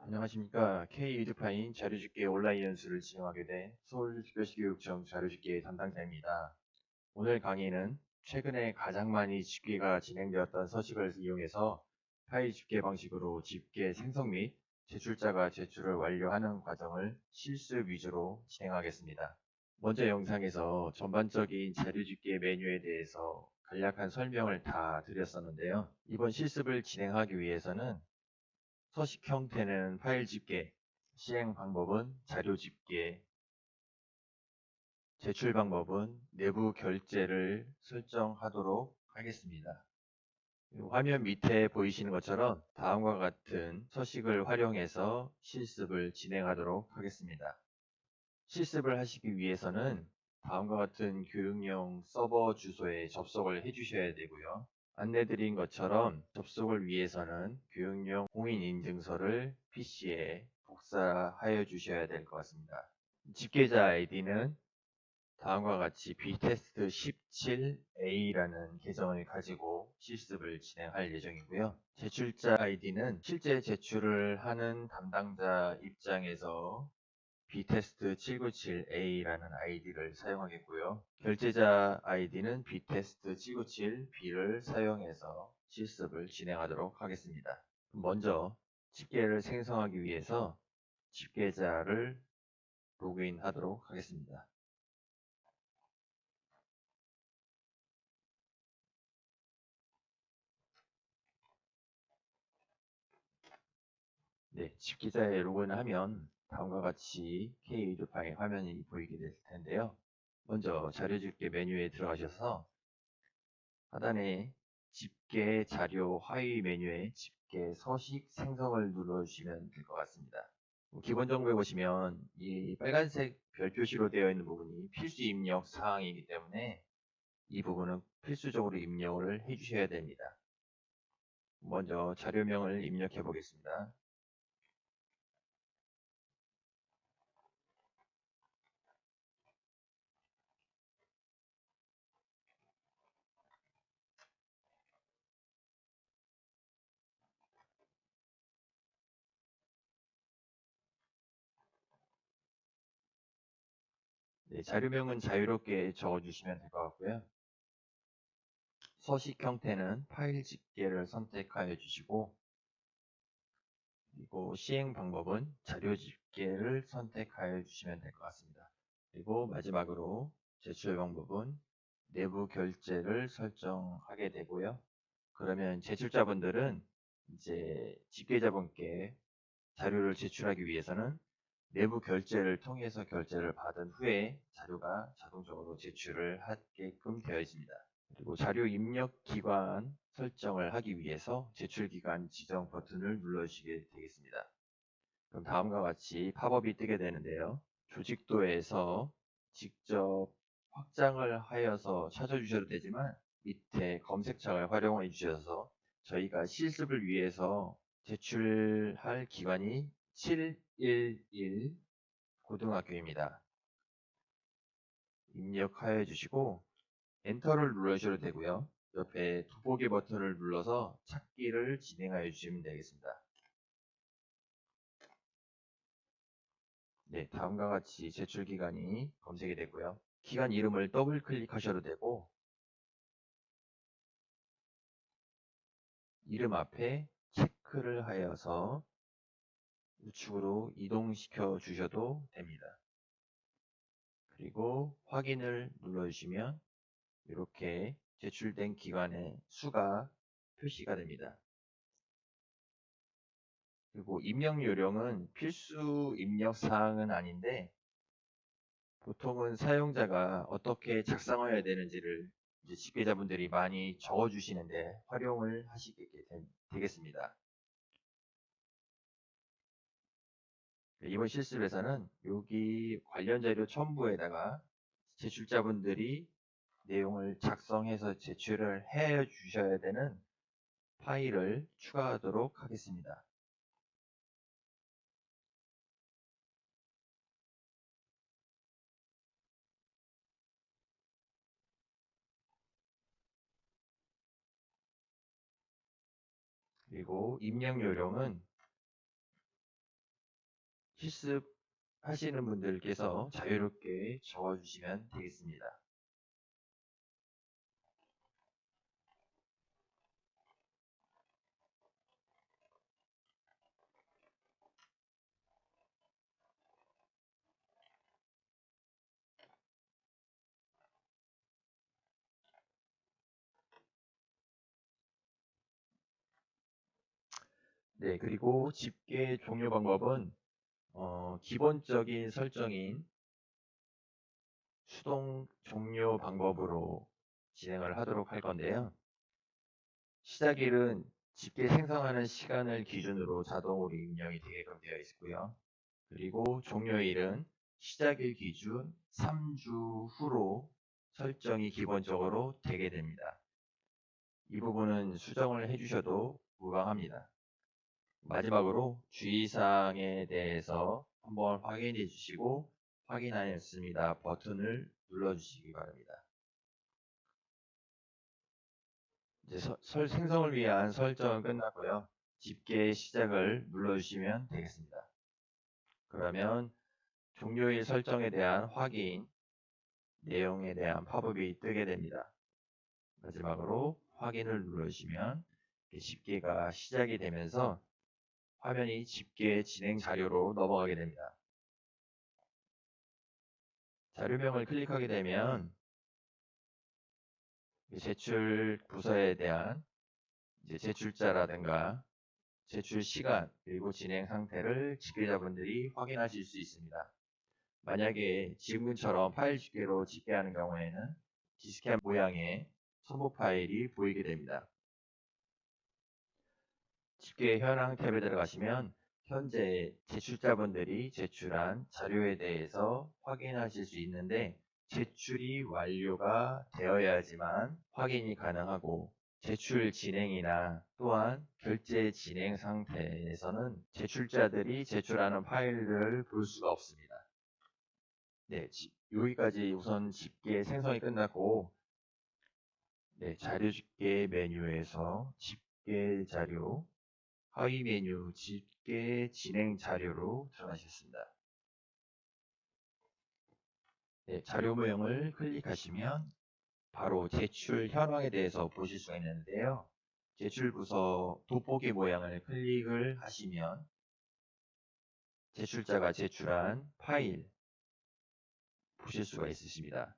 안녕하십니까. K-에듀파인 자료집계 온라인 연수를 지정하게 된 서울특별시교육청 자료집계 담당자입니다. 오늘 강의는 최근에 가장 많이 집계가 진행되었던 서식을 이용해서 파일 집계 방식으로 집계 생성 및 제출자가 제출을 완료하는 과정을 실습 위주로 진행하겠습니다. 먼저 영상에서 전반적인 자료집계 메뉴에 대해서 간략한 설명을 다 드렸었는데요. 이번 실습을 진행하기 위해서는 서식 형태는 파일 집계, 시행 방법은 자료 집계, 제출 방법은 내부 결제를 설정하도록 하겠습니다. 화면 밑에 보이시는 것처럼 다음과 같은 서식을 활용해서 실습을 진행하도록 하겠습니다. 실습을 하시기 위해서는 다음과 같은 교육용 서버 주소에 접속을 해주셔야 되고요. 안내드린 것처럼 접속을 위해서는 교육용 공인인증서를 PC에 복사하여 주셔야 될 것 같습니다. 집계자 아이디는 다음과 같이 btest 17a라는 계정을 가지고 실습을 진행할 예정이고요. 제출자 아이디는 실제 제출을 하는 담당자 입장에서 btest 797a라는 아이디를 사용하겠고요. 결제자 아이디는 btest 797b를 사용해서 실습을 진행하도록 하겠습니다. 먼저 집계를 생성하기 위해서 집계자를 로그인하도록 하겠습니다. 네, 집계자에 로그인하면 다음과 같이 K-에듀파일 화면이 보이게 될 텐데요. 먼저 자료집계 메뉴에 들어가셔서 하단에 집계 자료 하위 메뉴에 집계 서식 생성을 눌러주시면 될 것 같습니다. 기본 정보에 보시면 이 빨간색 별 표시로 되어 있는 부분이 필수 입력 사항이기 때문에 이 부분은 필수적으로 입력을 해주셔야 됩니다. 먼저 자료명을 입력해 보겠습니다. 네, 자료명은 자유롭게 적어주시면 될 것 같고요. 서식 형태는 파일 집계를 선택하여 주시고, 그리고 시행 방법은 자료 집계를 선택하여 주시면 될 것 같습니다. 그리고 마지막으로 제출 방법은 내부 결제를 설정하게 되고요. 그러면 제출자분들은 이제 집계자분께 자료를 제출하기 위해서는 내부 결제를 통해서 결제를 받은 후에 자료가 자동적으로 제출을 하게끔 되어 있습니다. 그리고 자료 입력 기간 설정을 하기 위해서 제출 기간 지정 버튼을 눌러주시게 되겠습니다. 그럼 다음과 같이 팝업이 뜨게 되는데요. 조직도에서 직접 확장을 하여서 찾아주셔도 되지만 밑에 검색창을 활용해 주셔서 저희가 실습을 위해서 제출할 기관이 711 고등학교입니다. 입력하여 주시고 엔터를 눌러주셔도 되고요. 옆에 돋보기 버튼을 눌러서 찾기를 진행하여 주시면 되겠습니다. 네, 다음과 같이 제출 기간이 검색이 되고요. 기간 이름을 더블 클릭하셔도 되고 이름 앞에 체크를 하여서 우측으로 이동시켜 주셔도 됩니다. 그리고 확인을 눌러주시면 이렇게 제출된 기간의 수가 표시가 됩니다. 그리고 입력 요령은 필수 입력 사항은 아닌데 보통은 사용자가 어떻게 작성해야 되는지를 이제 집계자분들이 많이 적어주시는데 활용을 하시게 되겠습니다. 이번 실습에서는 여기 관련 자료 첨부에다가 제출자분들이 내용을 작성해서 제출을 해 주셔야 되는 파일을 추가하도록 하겠습니다. 그리고 입력 요령은 실습하시는 분들께서 자유롭게 적어주시면 되겠습니다. 네, 그리고 집계 종료 방법은 기본적인 설정인 수동 종료 방법으로 진행을 하도록 할 건데요. 시작일은 집계 생성하는 시간을 기준으로 자동으로 입력이 되게끔 되어 있고요. 그리고 종료일은 시작일 기준 3주 후로 설정이 기본적으로 되게 됩니다. 이 부분은 수정을 해주셔도 무방합니다. 마지막으로 주의사항에 대해서 한번 확인해 주시고 확인하였습니다 버튼을 눌러주시기 바랍니다. 이제 생성을 위한 설정은 끝났고요. 집계 시작을 눌러주시면 되겠습니다. 그러면 종료일 설정에 대한 확인, 내용에 대한 팝업이 뜨게 됩니다. 마지막으로 확인을 눌러주시면 집계가 시작이 되면서 화면이 집계 진행 자료로 넘어가게 됩니다. 자료명을 클릭하게 되면 제출 부서에 대한 제출자라든가 제출 시간 그리고 진행 상태를 집계자분들이 확인하실 수 있습니다. 만약에 지금처럼 파일 집계로 집계하는 경우에는 디스켓 모양의 첨부 파일이 보이게 됩니다. 집계 현황 탭에 들어가시면 현재 제출자분들이 제출한 자료에 대해서 확인하실 수 있는데 제출이 완료가 되어야지만 확인이 가능하고 제출 진행이나 또한 결제 진행 상태에서는 제출자들이 제출하는 파일을 볼 수가 없습니다. 네, 여기까지 우선 집계 생성이 끝났고 자료 집계 메뉴에서 집계 자료 하위 메뉴 집계 진행 자료로 들어가셨습니다. 자료 모형을 클릭하시면 바로 제출 현황에 대해서 보실 수가 있는데요. 제출 부서 돋보기 모양을 클릭을 하시면 제출자가 제출한 파일 보실 수가 있으십니다.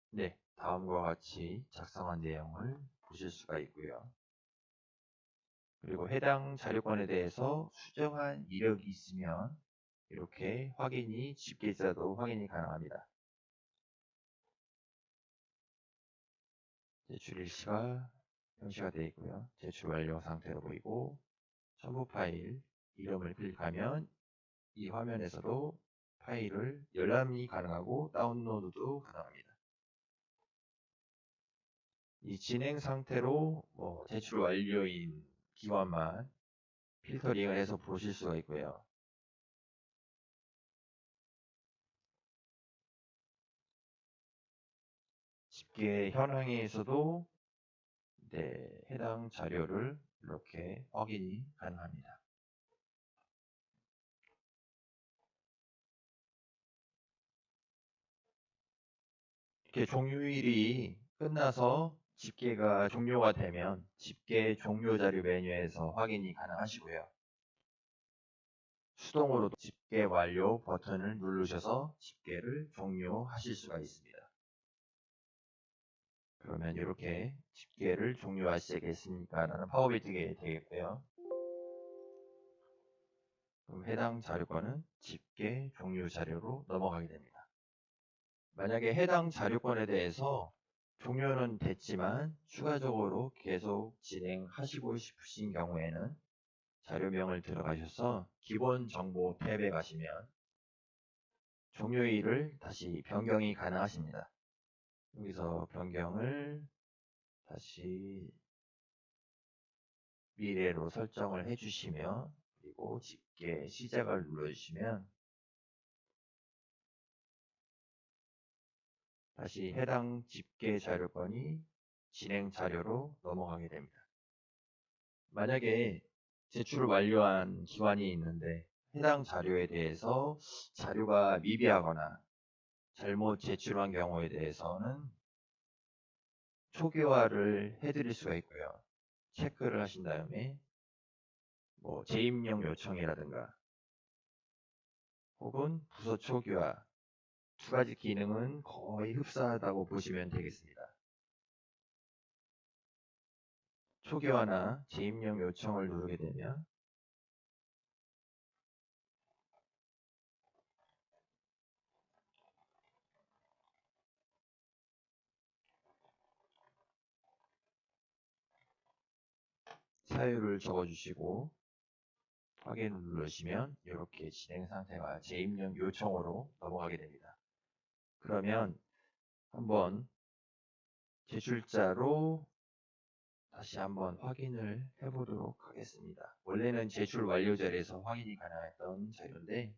네, 다음과 같이 작성한 내용을 보실 수가 있고요. 그리고 해당 자료권에 대해서 수정한 이력이 있으면 이렇게 확인이 집계자도 확인이 가능합니다. 제출 일시가 표시가 되어 있고요. 제출 완료 상태로 보이고 첨부 파일 이름을 클릭하면 이 화면에서도 파일을 열람이 가능하고 다운로드도 가능합니다. 이 진행 상태로 제출 완료인 기관만 필터링을 해서 보실 수가 있고요. 집계 현황에서도 해당 자료를 이렇게 확인이 가능합니다. 이렇게 종료일이 끝나서 집계가 종료가 되면 집계 종료 자료 메뉴에서 확인이 가능하시고요. 수동으로 집계 완료 버튼을 누르셔서 집계를 종료하실 수가 있습니다. 그러면 이렇게 집계를 종료하시겠습니까? 라는 팝업이 뜨게 되겠고요. 그럼 해당 자료권은 집계 종료 자료로 넘어가게 됩니다. 만약에 해당 자료권에 대해서 종료는 됐지만 추가적으로 계속 진행하시고 싶으신 경우에는 자료명을 들어가셔서 기본 정보 탭에 가시면 종료일을 다시 변경이 가능하십니다. 여기서 변경을 다시 미래로 설정을 해주시면 그리고 집계 시작을 눌러주시면 다시 해당 집계 자료권이 진행 자료로 넘어가게 됩니다. 만약에 제출을 완료한 기관이 있는데 해당 자료에 대해서 자료가 미비하거나 잘못 제출한 경우에 대해서는 초기화를 해드릴 수가 있고요. 체크를 하신 다음에 뭐 재입력 요청이라든가 혹은 부서 초기화 두 가지 기능은 거의 흡사하다고 보시면 되겠습니다. 초기화나 재입력 요청을 누르게 되면 사유를 적어주시고 확인을 누르시면 이렇게 진행 상태가 재입력 요청으로 넘어가게 됩니다. 그러면 한번 제출자로 다시 한번 확인을 해보도록 하겠습니다. 원래는 제출 완료 자리에서 확인이 가능했던 자료인데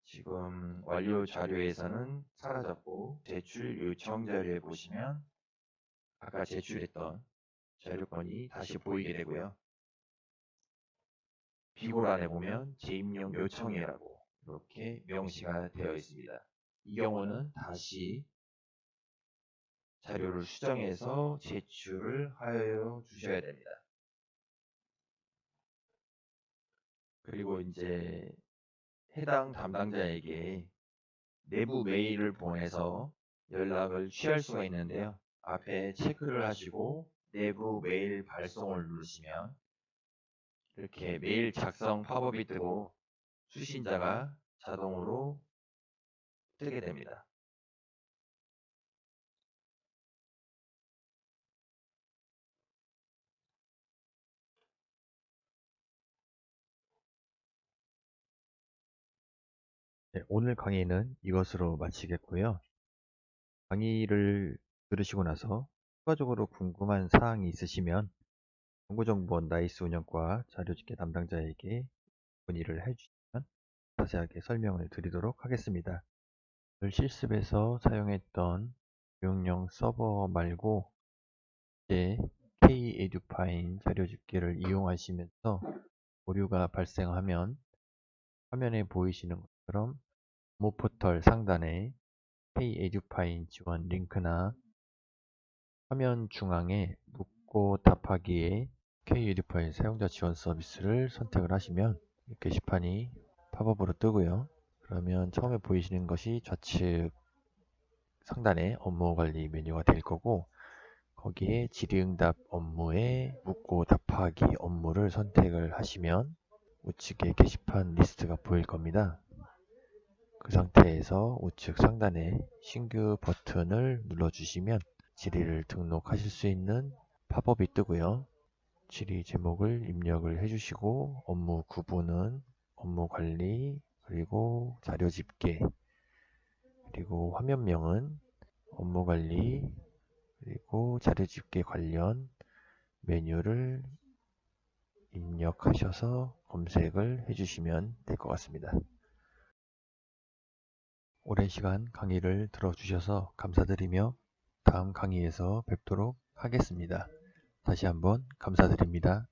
지금 완료 자료에서는 사라졌고 제출 요청 자료에 보시면 아까 제출했던 자료건이 다시 보이게 되고요. 비고란에 보면 재입력 요청이라고 이렇게 명시가 되어 있습니다. 이 경우는 다시 자료를 수정해서 제출을 하여 주셔야 됩니다. 그리고 이제 해당 담당자에게 내부 메일을 보내서 연락을 취할 수가 있는데요. 앞에 체크를 하시고 내부 메일 발송을 누르시면 이렇게 메일 작성 팝업이 뜨고 수신자가 자동으로 뜨게 됩니다. 네, 오늘 강의는 이것으로 마치겠고요. 강의를 들으시고 나서 추가적으로 궁금한 사항이 있으시면 정보정보원 나이스 운영과 자료집계 담당자에게 문의를 해주시면 자세하게 설명을 드리도록 하겠습니다. 실습에서 사용했던 교육용 서버 말고 이제 K-에듀파인 자료집계를 이용하시면서 오류가 발생하면 화면에 보이시는 것처럼 모포털 상단에 K-에듀파인 지원 링크나 화면 중앙에 묻고 답하기에 K-에듀파인 사용자 지원 서비스를 선택을 하시면 게시판이 팝업으로 뜨고요. 그러면 처음에 보이시는 것이 좌측 상단에 업무 관리 메뉴가 될 거고 거기에 질의응답 업무에 묻고 답하기 업무를 선택을 하시면 우측에 게시판 리스트가 보일 겁니다. 그 상태에서 우측 상단에 신규 버튼을 눌러주시면 질의를 등록하실 수 있는 팝업이 뜨고요. 질의 제목을 입력을 해주시고 업무 구분은 업무 관리, 그리고 자료 집계, 그리고 화면명은 업무 관리, 그리고 자료 집계 관련 메뉴를 입력하셔서 검색을 해주시면 될 것 같습니다. 오랜 시간 강의를 들어주셔서 감사드리며 다음 강의에서 뵙도록 하겠습니다. 다시 한번 감사드립니다.